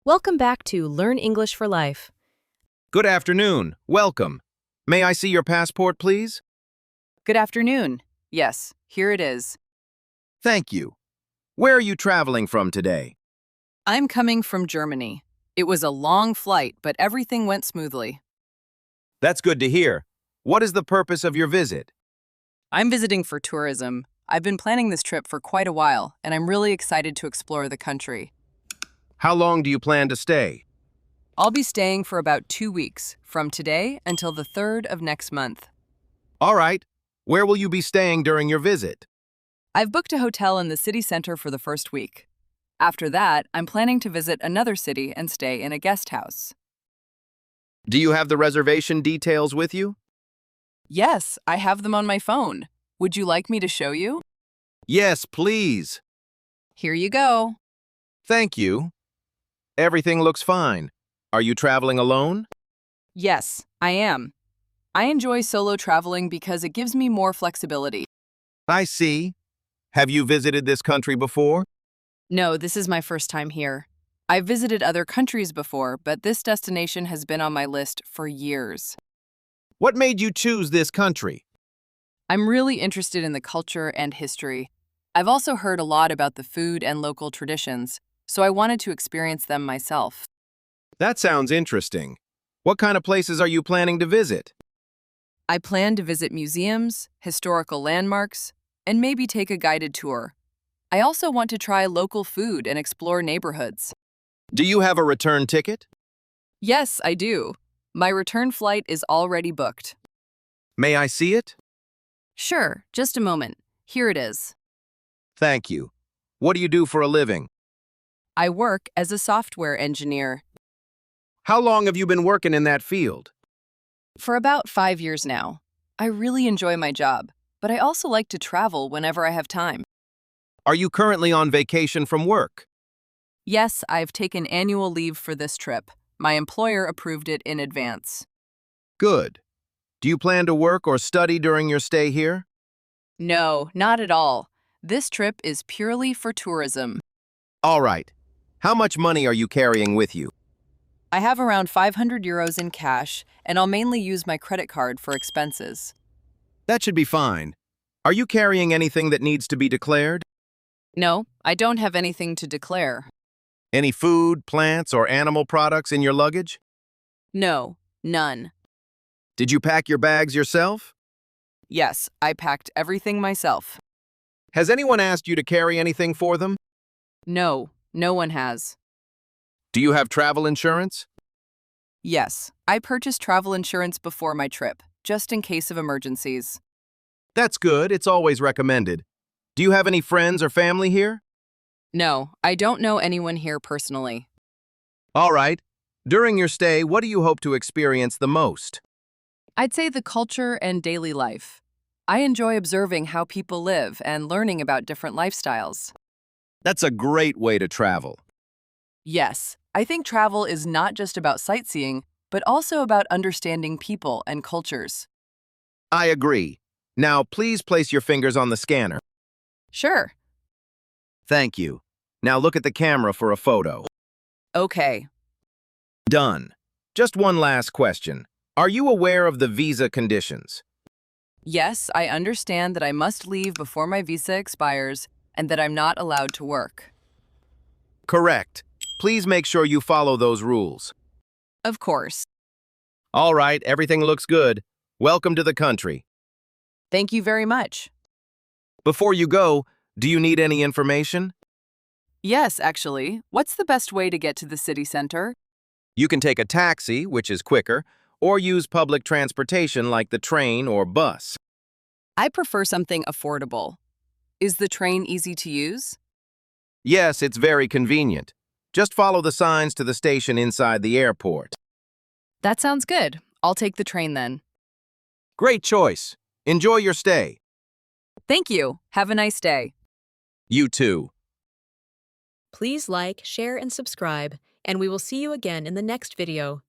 Welcome back to Learn English for Life. Good afternoon. Welcome. May I see your passport, please? Good afternoon. Yes, here it is. Thank you. Where are you traveling from today? I'm coming from Germany. It was a long flight, but everything went smoothly. That's good to hear. What is the purpose of your visit? I'm visiting for tourism. I've been planning this trip for quite a while, and I'm really excited to explore the country. How long do you plan to stay? I'll be staying for about 2 weeks, from today until the 3rd of next month. All right. Where will you be staying during your visit? I've booked a hotel in the city center for the first week. After that, I'm planning to visit another city and stay in a guest house. Do you have the reservation details with you? Yes, I have them on my phone. Would you like me to show you? Yes, please. Here you go. Thank you. Everything looks fine. Are you traveling alone? Yes, I am. I enjoy solo traveling because it gives me more flexibility. I see. Have you visited this country before? No, this is my first time here. I've visited other countries before, but this destination has been on my list for years. What made you choose this country? I'm really interested in the culture and history. I've also heard a lot about the food and local traditions, so I wanted to experience them myself. That sounds interesting. What kind of places are you planning to visit? I plan to visit museums, historical landmarks, and maybe take a guided tour. I also want to try local food and explore neighborhoods. Do you have a return ticket? Yes, I do. My return flight is already booked. May I see it? Sure, just a moment. Here it is. Thank you. What do you do for a living? I work as a software engineer. How long have you been working in that field? For about 5 years now. I really enjoy my job, but I also like to travel whenever I have time. Are you currently on vacation from work? Yes, I've taken annual leave for this trip. My employer approved it in advance. Good. Do you plan to work or study during your stay here? No, not at all. This trip is purely for tourism. All right. How much money are you carrying with you? I have around 500 euros in cash, and I'll mainly use my credit card for expenses. That should be fine. Are you carrying anything that needs to be declared? No, I don't have anything to declare. Any food, plants, or animal products in your luggage? No, none. Did you pack your bags yourself? Yes, I packed everything myself. Has anyone asked you to carry anything for them? No, no one has. Do you have travel insurance? Yes, I purchased travel insurance before my trip, just in case of emergencies. That's good. It's always recommended. Do you have any friends or family here? No, I don't know anyone here personally. All right. During your stay, what do you hope to experience the most? I'd say the culture and daily life. I enjoy observing how people live and learning about different lifestyles. That's a great way to travel. Yes, I think travel is not just about sightseeing, but also about understanding people and cultures. I agree. Now, please place your fingers on the scanner. Sure. Thank you. Now look at the camera for a photo. Okay. Done. Just one last question. Are you aware of the visa conditions? Yes, I understand that I must leave before my visa expires and that I'm not allowed to work. Correct. Please make sure you follow those rules. Of course. All right, everything looks good. Welcome to the country. Thank you very much. Before you go, do you need any information? Yes, actually. What's the best way to get to the city center? You can take a taxi, which is quicker, or use public transportation like the train or bus. I prefer something affordable. Is the train easy to use? Yes, it's very convenient. Just follow the signs to the station inside the airport. That sounds good. I'll take the train then. Great choice. Enjoy your stay. Thank you. Have a nice day. You too. Please like, share, and subscribe, and we will see you again in the next video.